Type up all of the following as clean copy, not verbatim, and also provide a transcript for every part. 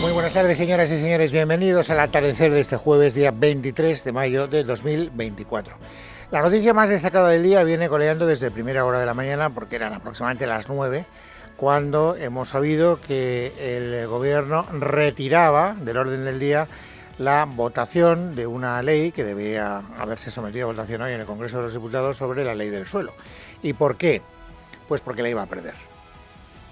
Muy buenas tardes, señoras y señores. Bienvenidos al atardecer de este jueves, día 23 de mayo de 2024. La noticia más destacada del día viene coleando desde primera hora de la mañana, porque eran aproximadamente las 9, cuando hemos sabido que el Gobierno retiraba del orden del día la votación de una ley que debía haberse sometido a votación hoy en el Congreso de los Diputados sobre la ley del suelo. ¿Y por qué? Pues porque la iba a perder.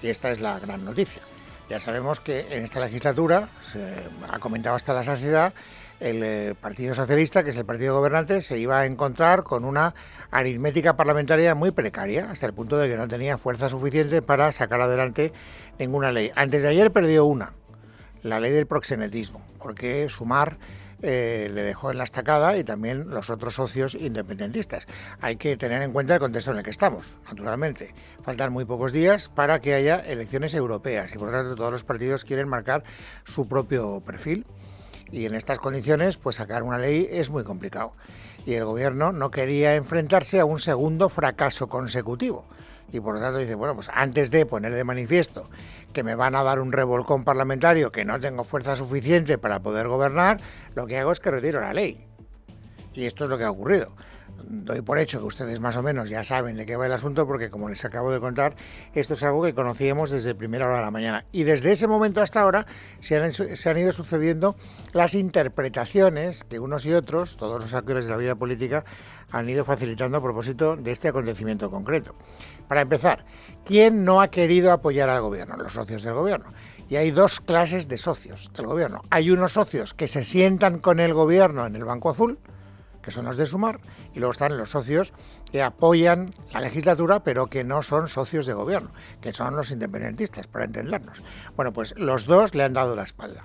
Y esta es la gran noticia. Ya sabemos que en esta legislatura, se ha comentado hasta la saciedad, el Partido Socialista, que es el partido gobernante, se iba a encontrar con una aritmética parlamentaria muy precaria, hasta el punto de que no tenía fuerza suficiente para sacar adelante ninguna ley. Antes de ayer perdió una, la ley del proxenetismo, porque Sumar le dejó en la estacada, y también los otros socios independentistas. Hay que tener en cuenta el contexto en el que estamos, naturalmente. Faltan muy pocos días para que haya elecciones europeas y, por lo tanto, todos los partidos quieren marcar su propio perfil. Y en estas condiciones, pues sacar una ley es muy complicado. Y el Gobierno no quería enfrentarse a un segundo fracaso consecutivo. Y por lo tanto dice, bueno, pues antes de poner de manifiesto que me van a dar un revolcón parlamentario, que no tengo fuerza suficiente para poder gobernar, lo que hago es que retiro la ley. Y esto es lo que ha ocurrido. Doy por hecho que ustedes más o menos ya saben de qué va el asunto, porque como les acabo de contar, esto es algo que conocíamos desde primera hora de la mañana. Y desde ese momento hasta ahora se han ido sucediendo las interpretaciones que unos y otros, todos los actores de la vida política, han ido facilitando a propósito de este acontecimiento concreto. Para empezar, ¿quién no ha querido apoyar al Gobierno? Los socios del Gobierno. Y hay dos clases de socios del Gobierno. Hay unos socios que se sientan con el Gobierno en el Banco Azul, que son los de Sumar, y luego están los socios que apoyan la legislatura, pero que no son socios de Gobierno, que son los independentistas, para entendernos. Bueno, pues los dos le han dado la espalda.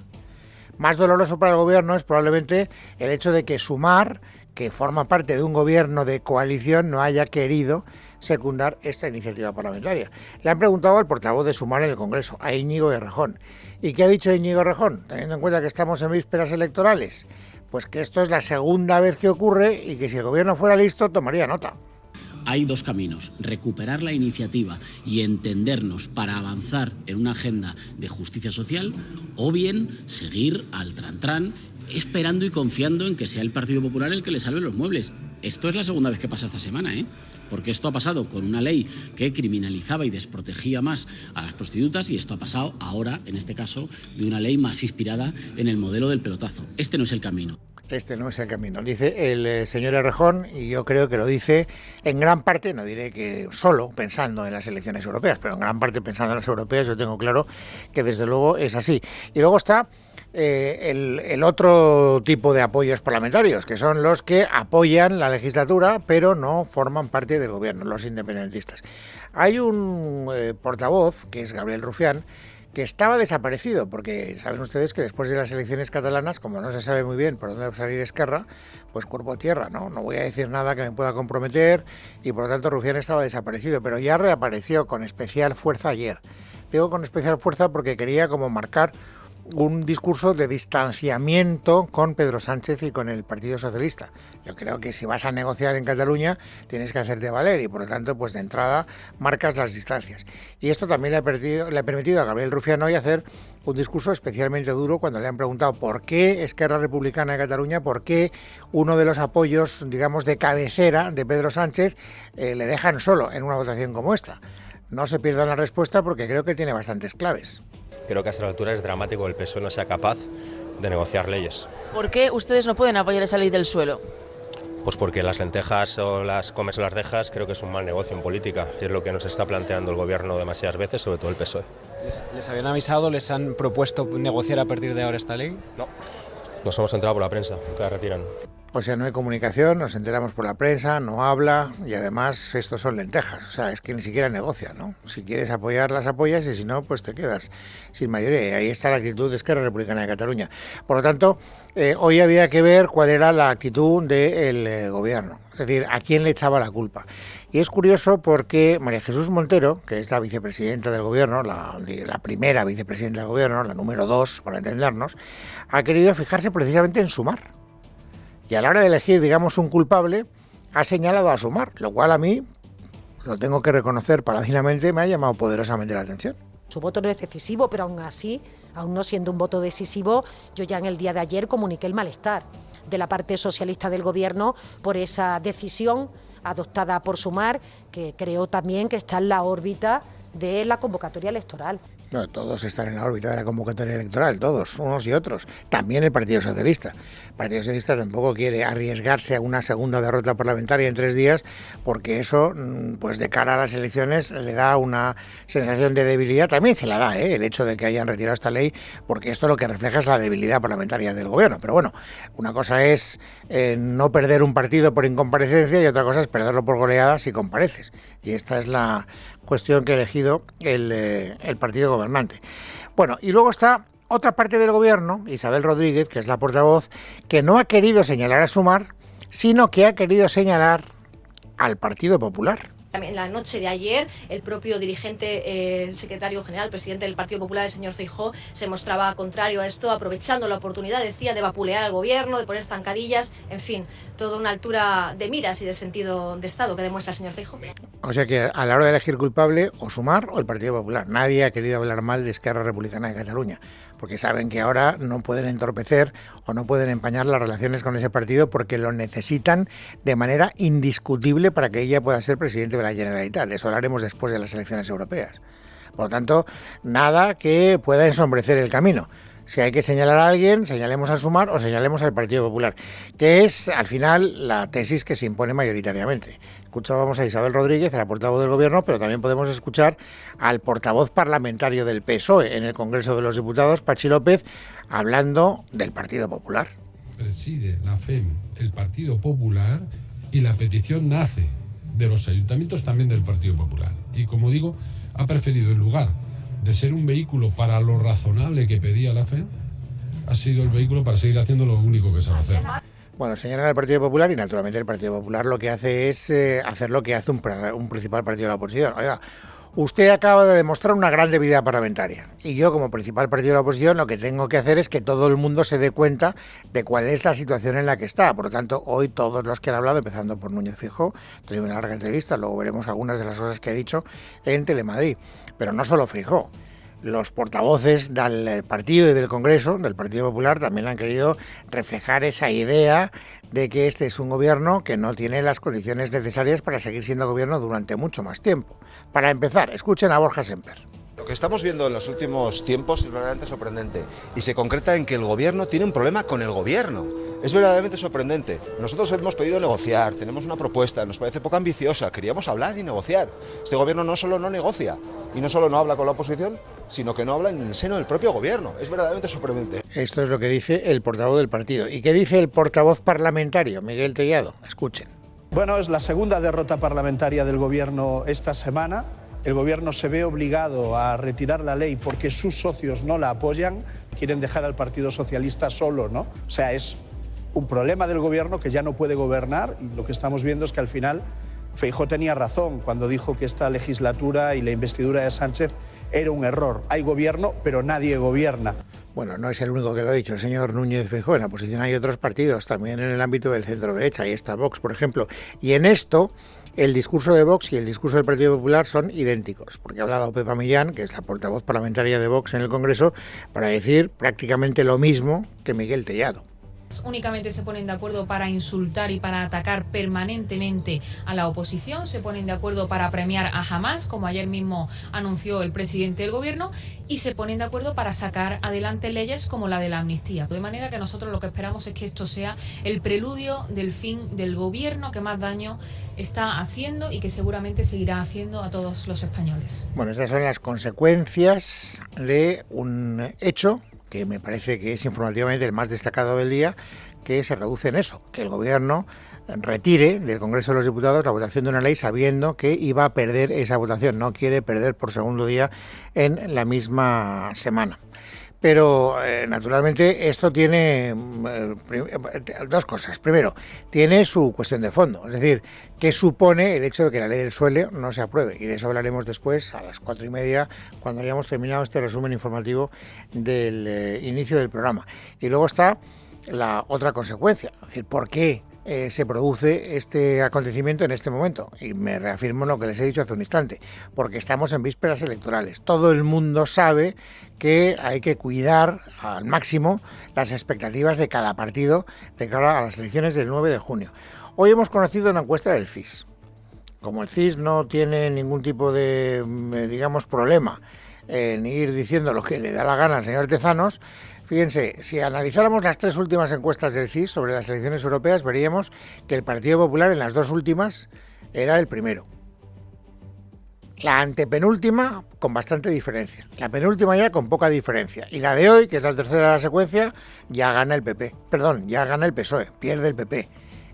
Más doloroso para el Gobierno es probablemente el hecho de que Sumar, que forma parte de un Gobierno de coalición, no haya querido secundar esta iniciativa parlamentaria. Le han preguntado al portavoz de Sumar en el Congreso, a Íñigo Errejón. ¿Y qué ha dicho Íñigo Errejón? Teniendo en cuenta que estamos en vísperas electorales, pues que esto es la segunda vez que ocurre y que si el Gobierno fuera listo tomaría nota. Hay dos caminos: recuperar la iniciativa y entendernos para avanzar en una agenda de justicia social, o bien seguir al trantrán esperando y confiando en que sea el Partido Popular el que le salve los muebles. Esto es la segunda vez que pasa esta semana, porque esto ha pasado con una ley que criminalizaba y desprotegía más a las prostitutas, y esto ha pasado ahora, en este caso, de una ley más inspirada en el modelo del pelotazo. Este no es el camino. Este no es el camino, dice el señor Errejón, y yo creo que lo dice en gran parte, no diré que solo pensando en las elecciones europeas, pero en gran parte pensando en las europeas. Yo tengo claro que desde luego es así. Y luego está el otro tipo de apoyos parlamentarios, que son los que apoyan la legislatura pero no forman parte del Gobierno, los independentistas. Hay un portavoz, que es Gabriel Rufián, que estaba desaparecido, porque saben ustedes que después de las elecciones catalanas, como no se sabe muy bien por dónde va a salir Esquerra, pues cuerpo a tierra, ¿no? No voy a decir nada que me pueda comprometer, y por lo tanto Rufián estaba desaparecido, pero ya reapareció con especial fuerza ayer. Digo con especial fuerza porque quería como marcar un discurso de distanciamiento con Pedro Sánchez y con el Partido Socialista. Yo creo que si vas a negociar en Cataluña tienes que hacerte valer, y por lo tanto pues de entrada marcas las distancias. Y esto también le ha permitido a Gabriel Rufián hoy hacer un discurso especialmente duro cuando le han preguntado por qué Esquerra Republicana de Cataluña, por qué uno de los apoyos, digamos, de cabecera de Pedro Sánchez le dejan solo en una votación como esta. No se pierdan la respuesta porque creo que tiene bastantes claves. Creo que a esta altura es dramático que el PSOE no sea capaz de negociar leyes. ¿Por qué ustedes no pueden apoyar esa ley del suelo? Pues porque las lentejas o las comes o las dejas creo que es un mal negocio en política, y es lo que nos está planteando el Gobierno demasiadas veces, sobre todo el PSOE. ¿Les habían avisado, les han propuesto negociar a partir de ahora esta ley? No, nos hemos enterado por la prensa, que la retiran. O sea, no hay comunicación, nos enteramos por la prensa, no habla, y además estos son lentejas, o sea, es que ni siquiera negocia, ¿no? Si quieres apoyar, las apoyas, y si no, pues te quedas sin mayoría. Y ahí está la actitud de Esquerra Republicana de Cataluña. Por lo tanto, hoy había que ver cuál era la actitud del Gobierno, es decir, a quién le echaba la culpa. Y es curioso porque María Jesús Montero, que es la vicepresidenta del Gobierno, la primera vicepresidenta del Gobierno, la número 2, para entendernos, ha querido fijarse precisamente en Sumar. Y a la hora de elegir, digamos, un culpable, ha señalado a Sumar, lo cual a mí, lo tengo que reconocer paladinamente, me ha llamado poderosamente la atención. Su voto no es decisivo, pero aún así aún no siendo un voto decisivo, yo ya en el día de ayer comuniqué el malestar de la parte socialista del Gobierno por esa decisión adoptada por Sumar, que creo también que está en la órbita de la convocatoria electoral. No, todos están en la órbita de la convocatoria electoral, todos, unos y otros. También el Partido Socialista. El Partido Socialista tampoco quiere arriesgarse a una segunda derrota parlamentaria en 3 días, porque eso, pues de cara a las elecciones, le da una sensación de debilidad. También se la da, el hecho de que hayan retirado esta ley, porque esto lo que refleja es la debilidad parlamentaria del gobierno. Pero bueno, una cosa es no perder un partido por incomparecencia y otra cosa es perderlo por goleada si compareces. Y esta es la cuestión que ha elegido el partido gobernante. Bueno, y luego está otra parte del gobierno, Isabel Rodríguez, que es la portavoz, que no ha querido señalar a Sumar, sino que ha querido señalar al Partido Popular. En la noche de ayer, el propio dirigente, secretario general, presidente del Partido Popular, el señor Feijóo, se mostraba contrario a esto, aprovechando la oportunidad, decía, de vapulear al gobierno, de poner zancadillas, en fin, toda una altura de miras y de sentido de Estado que demuestra el señor Feijóo. O sea que a la hora de elegir culpable, o Sumar o el Partido Popular. Nadie ha querido hablar mal de Esquerra Republicana de Cataluña, porque saben que ahora no pueden entorpecer o no pueden empañar las relaciones con ese partido porque lo necesitan de manera indiscutible para que ella pueda ser presidente de la Generalitat. De eso hablaremos después de las elecciones europeas. Por lo tanto, nada que pueda ensombrecer el camino. Si hay que señalar a alguien, señalemos a Sumar o señalemos al Partido Popular, que es, al final, la tesis que se impone mayoritariamente. Escuchábamos a Isabel Rodríguez, a la portavoz del Gobierno, pero también podemos escuchar al portavoz parlamentario del PSOE en el Congreso de los Diputados, Patxi López, hablando del Partido Popular. Preside la FEM el Partido Popular y la petición nace de los ayuntamientos, también del Partido Popular. Y como digo, ha preferido, en lugar de ser un vehículo para lo razonable que pedía la FEM, ha sido el vehículo para seguir haciendo lo único que sabe hacer. Bueno, señalan al Partido Popular y naturalmente el Partido Popular lo que hace es hacer lo que hace un principal partido de la oposición. Oiga, usted acaba de demostrar una gran debilidad parlamentaria y yo, como principal partido de la oposición, lo que tengo que hacer es que todo el mundo se dé cuenta de cuál es la situación en la que está. Por lo tanto, hoy todos los que han hablado, empezando por Núñez Feijóo, he tenido una larga entrevista, luego veremos algunas de las cosas que ha dicho en Telemadrid. Pero no solo Feijóo. Los portavoces del partido y del Congreso, del Partido Popular, también han querido reflejar esa idea de que este es un gobierno que no tiene las condiciones necesarias para seguir siendo gobierno durante mucho más tiempo. Para empezar, escuchen a Borja Semper. Lo que estamos viendo en los últimos tiempos es verdaderamente sorprendente y se concreta en que el gobierno tiene un problema con el gobierno. Es verdaderamente sorprendente. Nosotros hemos pedido negociar, tenemos una propuesta, nos parece poco ambiciosa, queríamos hablar y negociar. Este gobierno no solo no negocia y no solo no habla con la oposición, sino que no habla en el seno del propio gobierno. Es verdaderamente sorprendente. Esto es lo que dice el portavoz del partido. ¿Y qué dice el portavoz parlamentario, Miguel Tellado? Escuchen. Bueno, es la segunda derrota parlamentaria del gobierno esta semana. El gobierno se ve obligado a retirar la ley porque sus socios no la apoyan, quieren dejar al Partido Socialista solo, ¿no? O sea, es un problema del gobierno que ya no puede gobernar y lo que estamos viendo es que al final Feijóo tenía razón cuando dijo que esta legislatura y la investidura de Sánchez era un error. Hay gobierno, pero nadie gobierna. Bueno, no es el único que lo ha dicho el señor Núñez Feijóo. En la oposición hay otros partidos, también en el ámbito del centro-derecha. Ahí está Vox, por ejemplo. Y en esto, el discurso de Vox y el discurso del Partido Popular son idénticos, porque ha hablado Pepa Millán, que es la portavoz parlamentaria de Vox en el Congreso, para decir prácticamente lo mismo que Miguel Tellado. Únicamente se ponen de acuerdo para insultar y para atacar permanentemente a la oposición, se ponen de acuerdo para premiar a Hamás, como ayer mismo anunció el presidente del gobierno, y se ponen de acuerdo para sacar adelante leyes como la de la amnistía. De manera que nosotros lo que esperamos es que esto sea el preludio del fin del gobierno que más daño está haciendo y que seguramente seguirá haciendo a todos los españoles. Bueno, estas son las consecuencias de un hecho que me parece que es informativamente el más destacado del día, que se reduce en eso, que el gobierno retire del Congreso de los Diputados la votación de una ley sabiendo que iba a perder esa votación, no quiere perder por segundo día en la misma semana. Pero, naturalmente, esto tiene dos cosas. Primero, tiene su cuestión de fondo. Es decir, ¿qué supone el hecho de que la ley del suelo no se apruebe? Y de eso hablaremos después, a las 4:30, cuando hayamos terminado este resumen informativo del inicio del programa. Y luego está la otra consecuencia. Es decir, ¿por qué se produce este acontecimiento en este momento. Y me reafirmo en lo que les he dicho hace un instante, porque estamos en vísperas electorales. Todo el mundo sabe que hay que cuidar al máximo las expectativas de cada partido de cara a las elecciones del 9 de junio. Hoy hemos conocido una encuesta del CIS. Como el CIS no tiene ningún tipo de, digamos, problema en ir diciendo lo que le da la gana al señor Tezanos, fíjense, si analizáramos las 3 últimas encuestas del CIS sobre las elecciones europeas, veríamos que el Partido Popular en las 2 últimas era el primero. La antepenúltima con bastante diferencia, la penúltima ya con poca diferencia, y la de hoy, que es la tercera de la secuencia, ya gana el PP, ya gana el PSOE, pierde el PP,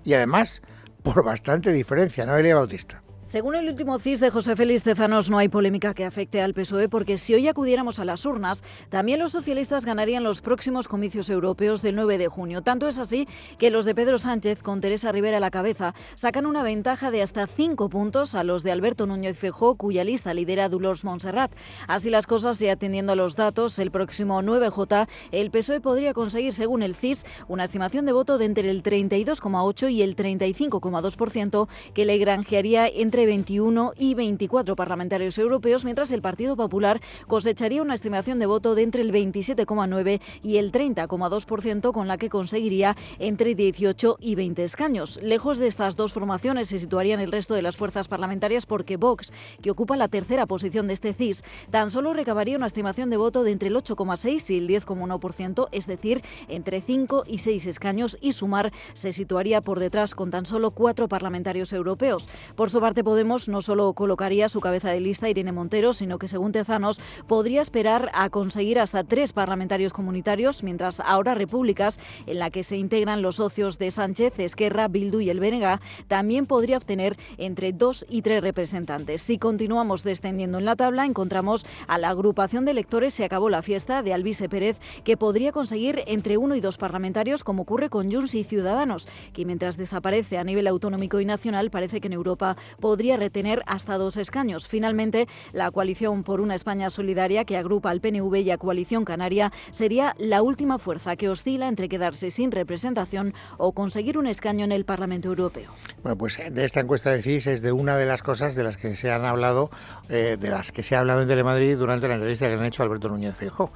y además por bastante diferencia, ¿no, Elia Bautista? Según el último CIS de José Félix Tezanos, no hay polémica que afecte al PSOE porque si hoy acudiéramos a las urnas, también los socialistas ganarían los próximos comicios europeos del 9 de junio. Tanto es así que los de Pedro Sánchez, con Teresa Rivera a la cabeza, sacan una ventaja de hasta 5 puntos a los de Alberto Núñez Feijóo, cuya lista lidera Dolors Montserrat. Así las cosas, y atendiendo a los datos, el próximo 9J, el PSOE podría conseguir, según el CIS, una estimación de voto de entre el 32,8 y el 35,2%, que le granjearía entre 21 y 24 parlamentarios europeos, mientras el Partido Popular cosecharía una estimación de voto de entre el 27,9 y el 30,2%, con la que conseguiría entre 18 y 20 escaños. Lejos de estas dos formaciones se situarían el resto de las fuerzas parlamentarias, porque Vox, que ocupa la tercera posición de este CIS, tan solo recabaría una estimación de voto de entre el 8,6 y el 10,1%, es decir, entre 5 y 6 escaños, y Sumar se situaría por detrás con tan solo 4 parlamentarios europeos. Por su parte, Podemos no solo colocaría su cabeza de lista, Irene Montero, sino que, según Tezanos, podría esperar a conseguir hasta 3 parlamentarios comunitarios, mientras Ahora Repúblicas, en la que se integran los socios de Sánchez, Esquerra, Bildu y el BNG, también podría obtener entre 2 y 3 representantes. Si continuamos descendiendo en la tabla, encontramos a la agrupación de electores Se acabó la fiesta, de Alvise Pérez, que podría conseguir entre 1 y 2 parlamentarios, como ocurre con Junts y Ciudadanos, que mientras desaparece a nivel autonómico y nacional, parece que en Europa podría retener hasta 2 escaños. Finalmente, la coalición por una España solidaria, que agrupa al PNV y a Coalición Canaria, sería la última fuerza, que oscila entre quedarse sin representación o conseguir un escaño en el Parlamento Europeo. Bueno, pues de esta encuesta del CIS es de una de las cosas de las que se han hablado, en Telemadrid durante la entrevista que le han hecho a Alberto Núñez Feijóo.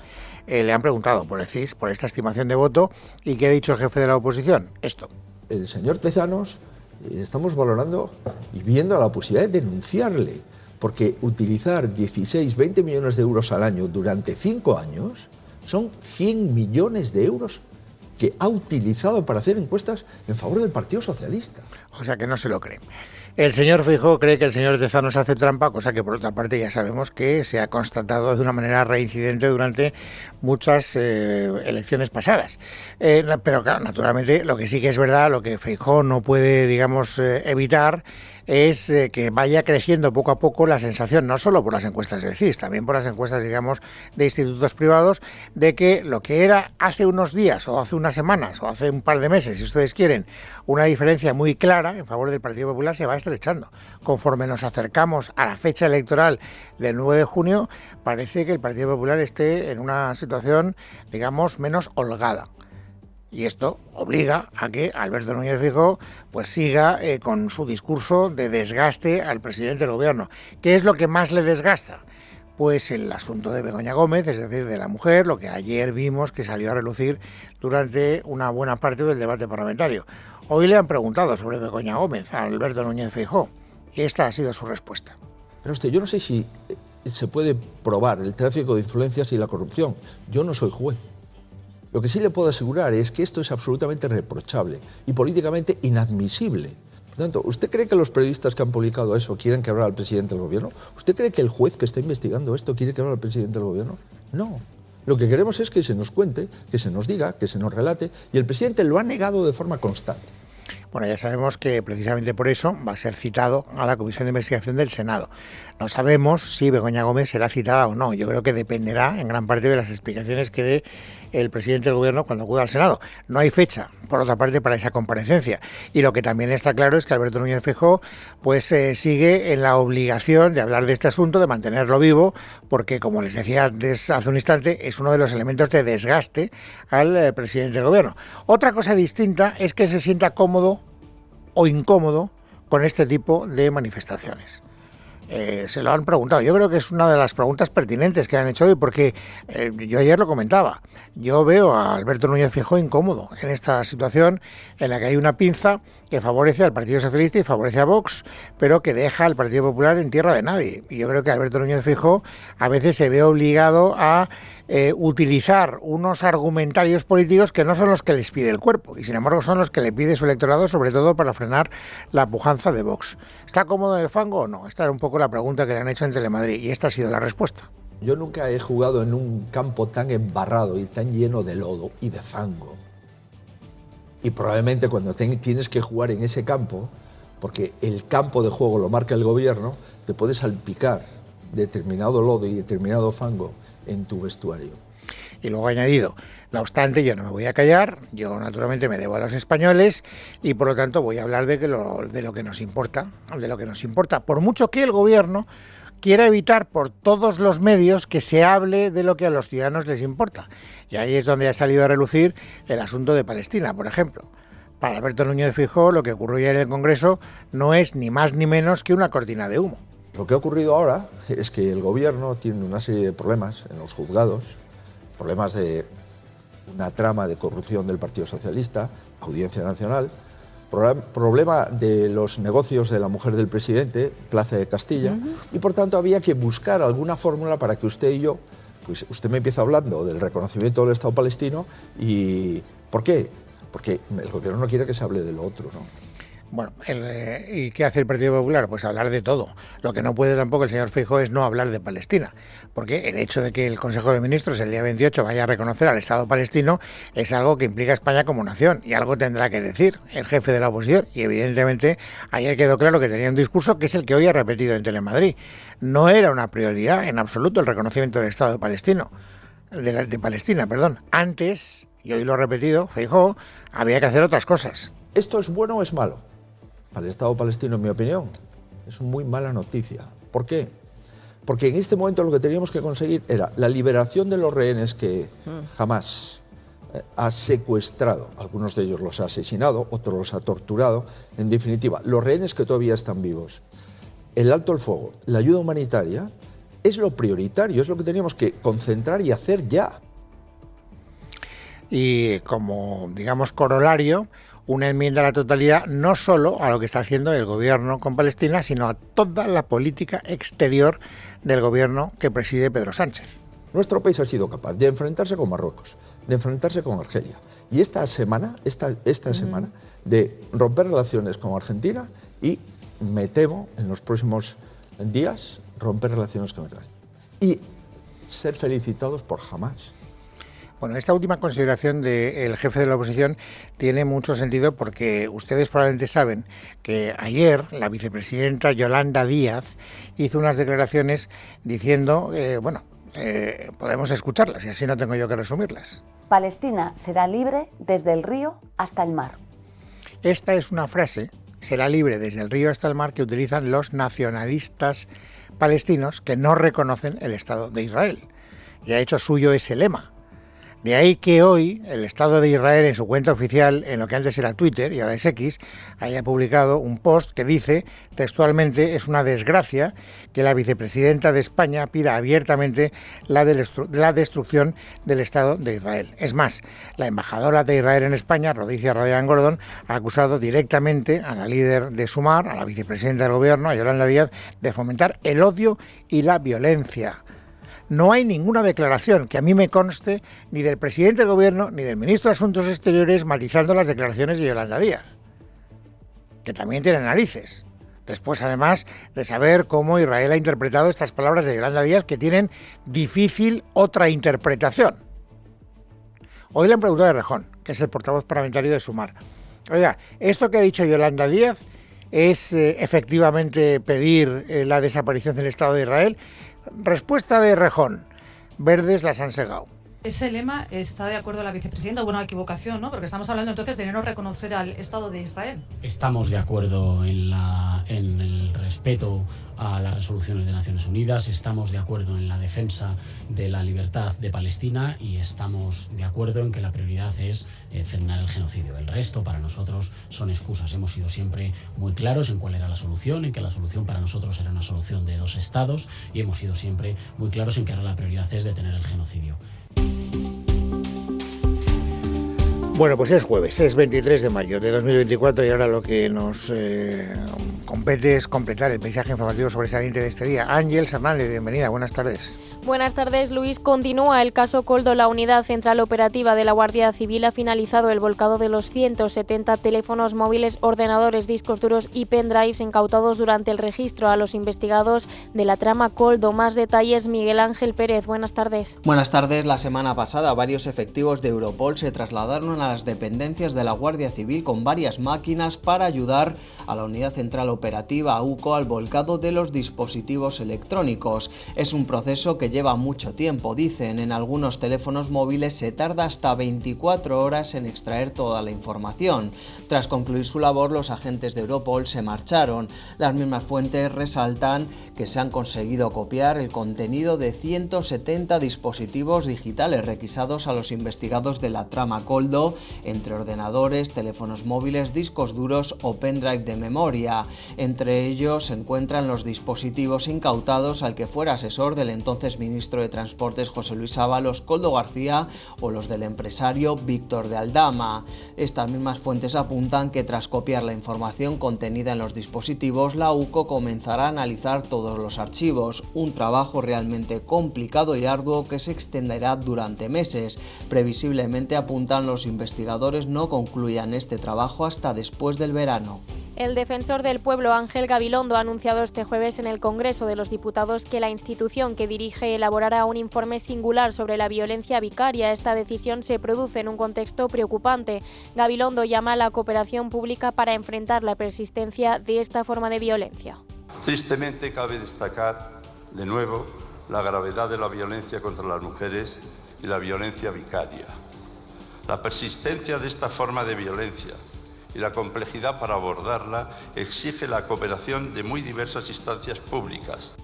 Le han preguntado por el CIS, por esta estimación de voto, y ¿qué ha dicho el jefe de la oposición? Esto. El señor Tezanos, estamos valorando y viendo la posibilidad de denunciarle, porque utilizar 16-20 millones de euros al año durante 5 años son 100 millones de euros que ha utilizado para hacer encuestas en favor del Partido Socialista. O sea que no se lo cree. El señor Feijóo cree que el señor Tezanos hace trampa, cosa que por otra parte ya sabemos que se ha constatado de una manera reincidente durante muchas elecciones pasadas. Pero claro, naturalmente lo que sí que es verdad, lo que Feijóo no puede, digamos, evitar, es que vaya creciendo poco a poco la sensación, no solo por las encuestas del CIS, también por las encuestas, digamos, de institutos privados, de que lo que era hace unos días o hace unas semanas o hace un par de meses, si ustedes quieren, una diferencia muy clara en favor del Partido Popular, se va estrechando. Conforme nos acercamos a la fecha electoral del 9 de junio, parece que el Partido Popular esté en una situación, digamos, menos holgada. Y esto obliga a que Alberto Núñez Feijóo pues siga con su discurso de desgaste al presidente del gobierno. ¿Qué es lo que más le desgasta? Pues el asunto de Begoña Gómez, es decir, de la mujer, lo que ayer vimos que salió a relucir durante una buena parte del debate parlamentario. Hoy le han preguntado sobre Begoña Gómez a Alberto Núñez Feijóo y esta ha sido su respuesta. Pero usted, yo no sé si se puede probar el tráfico de influencias y la corrupción. Yo no soy juez. Lo que sí le puedo asegurar es que esto es absolutamente reprochable y políticamente inadmisible. Por tanto, ¿usted cree que los periodistas que han publicado eso quieren quebrar al presidente del gobierno? ¿Usted cree que el juez que está investigando esto quiere quebrar al presidente del gobierno? No. Lo que queremos es que se nos cuente, que se nos diga, que se nos relate, y el presidente lo ha negado de forma constante. Bueno, ya sabemos que precisamente por eso va a ser citado a la Comisión de Investigación del Senado. No sabemos si Begoña Gómez será citada o no. Yo creo que dependerá en gran parte de las explicaciones que dé el presidente del gobierno cuando acuda al Senado. No hay fecha, por otra parte, para esa comparecencia. Y lo que también está claro es que Alberto Núñez Feijóo pues sigue en la obligación de hablar de este asunto, de mantenerlo vivo, porque, como les decía hace un instante, es uno de los elementos de desgaste al presidente del gobierno. Otra cosa distinta es que se sienta cómodo o incómodo con este tipo de manifestaciones? Se lo han preguntado. Yo creo que es una de las preguntas pertinentes que han hecho hoy, porque yo ayer lo comentaba. Yo veo a Alberto Núñez Feijóo incómodo en esta situación en la que hay una pinza que favorece al Partido Socialista y favorece a Vox, pero que deja al Partido Popular en tierra de nadie. Y yo creo que Alberto Núñez Feijóo a veces se ve obligado a utilizar unos argumentarios políticos que no son los que les pide el cuerpo, y sin embargo son los que le pide su electorado, sobre todo para frenar la pujanza de Vox. ¿Está cómodo en el fango o no? Esta era un poco la pregunta que le han hecho en Telemadrid, y esta ha sido la respuesta. Yo nunca he jugado en un campo tan embarrado y tan lleno de lodo y de fango. Y probablemente cuando tienes que jugar en ese campo, porque el campo de juego lo marca el gobierno, te puedes salpicar determinado lodo y determinado fango en tu vestuario. Y luego ha añadido: no obstante, yo no me voy a callar, yo naturalmente me debo a los españoles y por lo tanto voy a hablar de lo que nos importa, por mucho que el gobierno quiera evitar por todos los medios que se hable de lo que a los ciudadanos les importa. Y ahí es donde ha salido a relucir el asunto de Palestina, por ejemplo. Para Alberto Núñez Feijóo, lo que ocurrió ya en el Congreso no es ni más ni menos que una cortina de humo. Lo que ha ocurrido ahora es que el gobierno tiene una serie de problemas en los juzgados, problemas de una trama de corrupción del Partido Socialista, Audiencia Nacional, problema de los negocios de la mujer del presidente, Plaza de Castilla, y por tanto había que buscar alguna fórmula para que usted y yo, pues usted me empieza hablando del reconocimiento del Estado palestino y ¿por qué? Porque el gobierno no quiere que se hable de lo otro, ¿no? Bueno, ¿y qué hace el Partido Popular? Pues hablar de todo. Lo que no puede tampoco el señor Feijóo es no hablar de Palestina, porque el hecho de que el Consejo de Ministros el día 28 vaya a reconocer al Estado palestino es algo que implica a España como nación, y algo tendrá que decir el jefe de la oposición, y evidentemente ayer quedó claro que tenía un discurso que es el que hoy ha repetido en Telemadrid. No era una prioridad en absoluto el reconocimiento del Estado palestino, de Palestina. Antes, y hoy lo ha repetido Feijóo, había que hacer otras cosas. ¿Esto es bueno o es malo? Para el Estado palestino, en mi opinión, es una muy mala noticia. ¿Por qué? Porque en este momento lo que teníamos que conseguir era la liberación de los rehenes que Hamás ha secuestrado. Algunos de ellos los ha asesinado, otros los ha torturado. En definitiva, los rehenes que todavía están vivos. El alto el fuego, la ayuda humanitaria, es lo prioritario, es lo que teníamos que concentrar y hacer ya. Y como, digamos, corolario, una enmienda a la totalidad no solo a lo que está haciendo el gobierno con Palestina, sino a toda la política exterior del gobierno que preside Pedro Sánchez. Nuestro país ha sido capaz de enfrentarse con Marruecos, de enfrentarse con Argelia, y esta semana de romper relaciones con Argentina y, me temo, en los próximos días, romper relaciones con Israel. Y ser felicitados por Hamás. Bueno, esta última consideración del jefe de la oposición tiene mucho sentido porque ustedes probablemente saben que ayer la vicepresidenta Yolanda Díaz hizo unas declaraciones diciendo, podemos escucharlas y así no tengo yo que resumirlas. Palestina será libre desde el río hasta el mar. Esta es una frase, será libre desde el río hasta el mar, que utilizan los nacionalistas palestinos que no reconocen el Estado de Israel. Y ha hecho suyo ese lema. De ahí que hoy el Estado de Israel, en su cuenta oficial, en lo que antes era Twitter y ahora es X, haya publicado un post que dice textualmente: es una desgracia que la vicepresidenta de España pida abiertamente la destrucción del Estado de Israel. Es más, la embajadora de Israel en España, Rodicia Ryan Gordon, ha acusado directamente a la líder de Sumar, a la vicepresidenta del gobierno, a Yolanda Díaz, de fomentar el odio y la violencia. No hay ninguna declaración que a mí me conste ni del presidente del gobierno ni del ministro de Asuntos Exteriores matizando las declaraciones de Yolanda Díaz, que también tiene narices. Después, además, de saber cómo Israel ha interpretado estas palabras de Yolanda Díaz, que tienen difícil otra interpretación. Hoy le han preguntado a Errejón, que es el portavoz parlamentario de Sumar: oiga, ¿esto que ha dicho Yolanda Díaz es efectivamente pedir la desaparición del Estado de Israel? Respuesta de Errejón: verdes las han segado. Ese lema está de acuerdo la vicepresidenta, buena equivocación, ¿no? Porque estamos hablando entonces de no reconocer al Estado de Israel. Estamos de acuerdo en el respeto a las resoluciones de Naciones Unidas, estamos de acuerdo en la defensa de la libertad de Palestina y estamos de acuerdo en que la prioridad es frenar el genocidio. El resto para nosotros son excusas. Hemos sido siempre muy claros en cuál era la solución, en que la solución para nosotros era una solución de 2 estados y hemos sido siempre muy claros en que ahora la prioridad es detener el genocidio. Bueno, pues es jueves, es 23 de mayo de 2024 y ahora lo que nos compete es completar el paisaje informativo sobresaliente de este día. Ángeles Hernández, bienvenida, buenas tardes. Buenas tardes, Luis. Continúa el caso Koldo. La unidad central operativa de la Guardia Civil ha finalizado el volcado de los 170 teléfonos móviles, ordenadores, discos duros y pendrives incautados durante el registro a los investigados de la trama Koldo. Más detalles, Miguel Ángel Pérez. Buenas tardes. Buenas tardes. La semana pasada varios efectivos de Europol se trasladaron a las dependencias de la Guardia Civil con varias máquinas para ayudar a la unidad central operativa AUCO al volcado de los dispositivos electrónicos. Es un proceso que lleva mucho tiempo, dicen. En algunos teléfonos móviles se tarda hasta 24 horas en extraer toda la información. Tras concluir su labor, los agentes de Europol se marcharon. Las mismas fuentes resaltan que se han conseguido copiar el contenido de 170 dispositivos digitales requisados a los investigados de la trama Koldo, entre ordenadores, teléfonos móviles, discos duros o pendrive de memoria. Entre ellos se encuentran los dispositivos incautados al que fuera asesor del entonces ministro de Transportes José Luis Ábalos, Koldo García, o los del empresario Víctor de Aldama. Estas mismas fuentes apuntan que tras copiar la información contenida en los dispositivos, la UCO comenzará a analizar todos los archivos, un trabajo realmente complicado y arduo que se extenderá durante meses. Previsiblemente, apuntan los investigadores, no concluyan este trabajo hasta después del verano. El defensor del pueblo, Ángel Gabilondo, ha anunciado este jueves en el Congreso de los Diputados que la institución que dirige elaborará un informe singular sobre la violencia vicaria. Esta decisión se produce en un contexto preocupante. Gabilondo llama a la cooperación pública para enfrentar la persistencia de esta forma de violencia. Tristemente cabe destacar, de nuevo, la gravedad de la violencia contra las mujeres y la violencia vicaria. La persistencia de esta forma de violencia y la complejidad para abordarla exige la cooperación de muy diversas instancias públicas.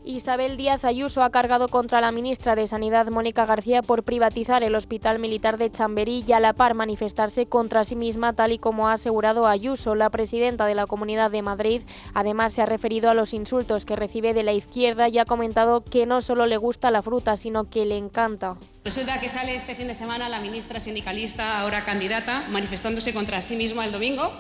Isabel Díaz Ayuso ha cargado contra la ministra de Sanidad, Mónica García, por privatizar el Hospital Militar de Chamberí y a la par manifestarse contra sí misma, tal y como ha asegurado Ayuso. La presidenta de la Comunidad de Madrid además se ha referido a los insultos que recibe de la izquierda y ha comentado que no solo le gusta la fruta, sino que le encanta. Resulta que sale este fin de semana la ministra sindicalista, ahora candidata, manifestándose contra sí misma el domingo,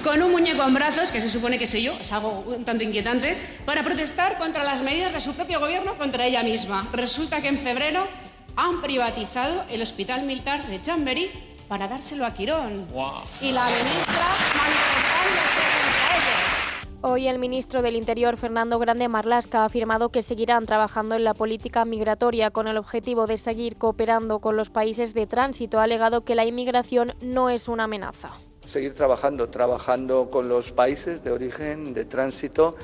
con un muñeco en brazos, que se supone que soy yo, es algo un tanto inquietante, para protestar contra las medidas de su propio gobierno contra ella misma. Resulta que en febrero han privatizado el Hospital Militar de Chamberí para dárselo a Quirón. Wow. Y la ministra manifestándose contra ello. Hoy el ministro del Interior, Fernando Grande Marlaska, ha afirmado que seguirán trabajando en la política migratoria con el objetivo de seguir cooperando con los países de tránsito. Ha alegado que la inmigración no es una amenaza. Seguir trabajando con los países de origen, de tránsito.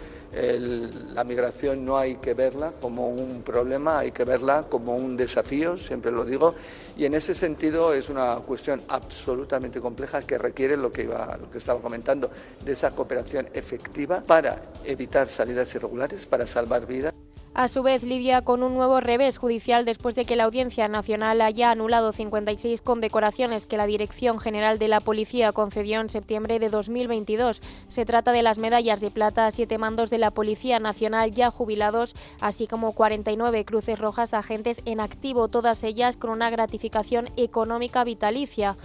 La migración no hay que verla como un problema, hay que verla como un desafío, siempre lo digo, y en ese sentido es una cuestión absolutamente compleja que requiere lo que estaba comentando, de esa cooperación efectiva para evitar salidas irregulares, para salvar vidas. A su vez, lidia con un nuevo revés judicial después de que la Audiencia Nacional haya anulado 56 condecoraciones que la Dirección General de la Policía concedió en septiembre de 2022. Se trata de las medallas de plata a 7 mandos de la Policía Nacional ya jubilados, así como 49 cruces rojas a agentes en activo, todas ellas con una gratificación económica vitalicia.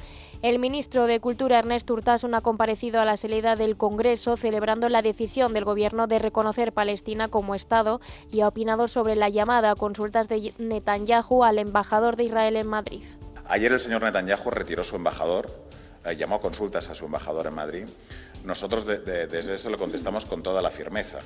El ministro de Cultura, Ernest Urtasun, ha comparecido a la salida del Congreso celebrando la decisión del Gobierno de reconocer Palestina como Estado y ha opinado sobre la llamada a consultas de Netanyahu al embajador de Israel en Madrid. Ayer el señor Netanyahu retiró su embajador, llamó a consultas a su embajador en Madrid. Nosotros desde esto le contestamos con toda la firmeza.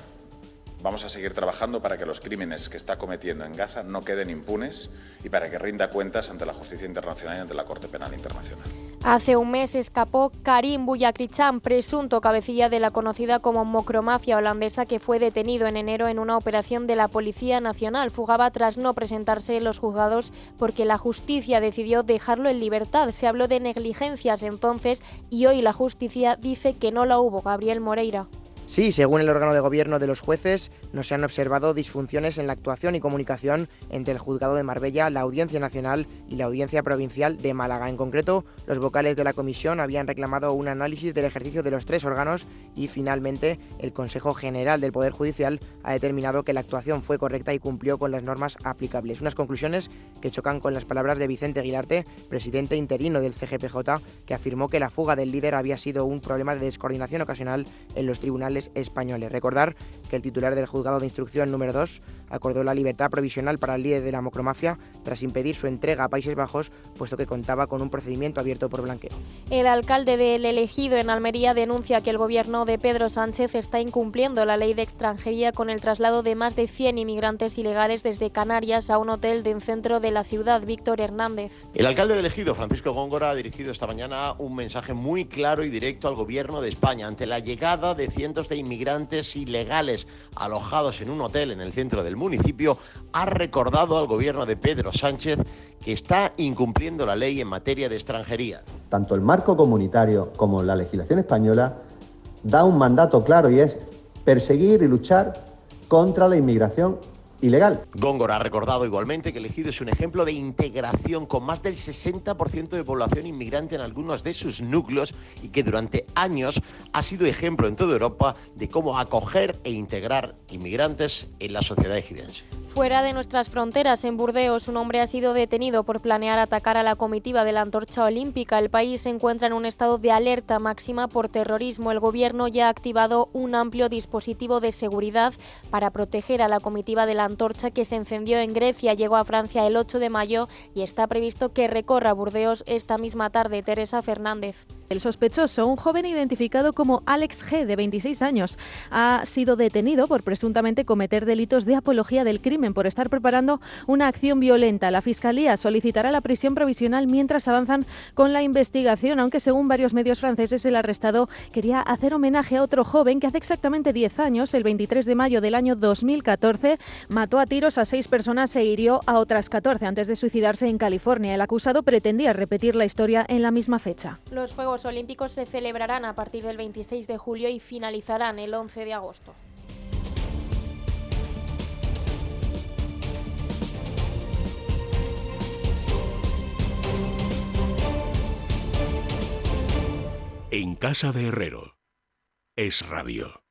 Vamos a seguir trabajando para que los crímenes que está cometiendo en Gaza no queden impunes y para que rinda cuentas ante la justicia internacional y ante la Corte Penal Internacional. Hace un mes escapó Karim Bouyakrichan, presunto cabecilla de la conocida como Mocromafia holandesa, que fue detenido en enero en una operación de la Policía Nacional. Fugaba tras no presentarse en los juzgados porque la justicia decidió dejarlo en libertad. Se habló de negligencias entonces y hoy la justicia dice que no la hubo. Gabriel Moreira. Sí, según el órgano de gobierno de los jueces, no se han observado disfunciones en la actuación y comunicación entre el Juzgado de Marbella, la Audiencia Nacional y la Audiencia Provincial de Málaga. En concreto, los vocales de la comisión habían reclamado un análisis del ejercicio de los tres órganos y, finalmente, el Consejo General del Poder Judicial ha determinado que la actuación fue correcta y cumplió con las normas aplicables. Unas conclusiones que chocan con las palabras de Vicente Aguilarte, presidente interino del CGPJ, que afirmó que la fuga del líder había sido un problema de descoordinación ocasional en los tribunales españoles. Recordar que el titular del Juzgado de Instrucción número 2 acordó la libertad provisional para el líder de la Mocromafia tras impedir su entrega a Países Bajos, puesto que contaba con un procedimiento abierto por blanqueo. El alcalde del Elegido en Almería denuncia que el gobierno de Pedro Sánchez está incumpliendo la ley de extranjería con el traslado de más de 100 inmigrantes ilegales desde Canarias a un hotel del centro de la ciudad. Víctor Hernández. El alcalde del Elegido, Francisco Góngora, ha dirigido esta mañana un mensaje muy claro y directo al gobierno de España ante la llegada de cientos de inmigrantes ilegales alojados en un hotel en el centro del municipio. Ha recordado al gobierno de Pedro Sánchez que está incumpliendo la ley en materia de extranjería. Tanto el marco comunitario como la legislación española da un mandato claro y es perseguir y luchar contra la inmigración ilegal. Góngora ha recordado igualmente que el Elegido es un ejemplo de integración con más del 60% de población inmigrante en algunos de sus núcleos y que durante años ha sido ejemplo en toda Europa de cómo acoger e integrar inmigrantes en la sociedad ejidense. Fuera de nuestras fronteras, en Burdeos, un hombre ha sido detenido por planear atacar a la comitiva de la Antorcha Olímpica. El país se encuentra en un estado de alerta máxima por terrorismo. El gobierno ya ha activado un amplio dispositivo de seguridad para proteger a la comitiva de la Antorcha, que se encendió en Grecia, llegó a Francia el 8 de mayo y está previsto que recorra Burdeos esta misma tarde. Teresa Fernández. El sospechoso, un joven identificado como Alex G., de 26 años, ha sido detenido por presuntamente cometer delitos de apología del crimen por estar preparando una acción violenta. La Fiscalía solicitará la prisión provisional mientras avanzan con la investigación, aunque según varios medios franceses el arrestado quería hacer homenaje a otro joven que hace exactamente 10 años, el 23 de mayo del año 2014, mató a tiros a 6 personas e hirió a otras 14 antes de suicidarse en California. El acusado pretendía repetir la historia en la misma fecha. Los Juegos Olímpicos se celebrarán a partir del 26 de julio y finalizarán el 11 de agosto. En casa de Herrero. Es Radio.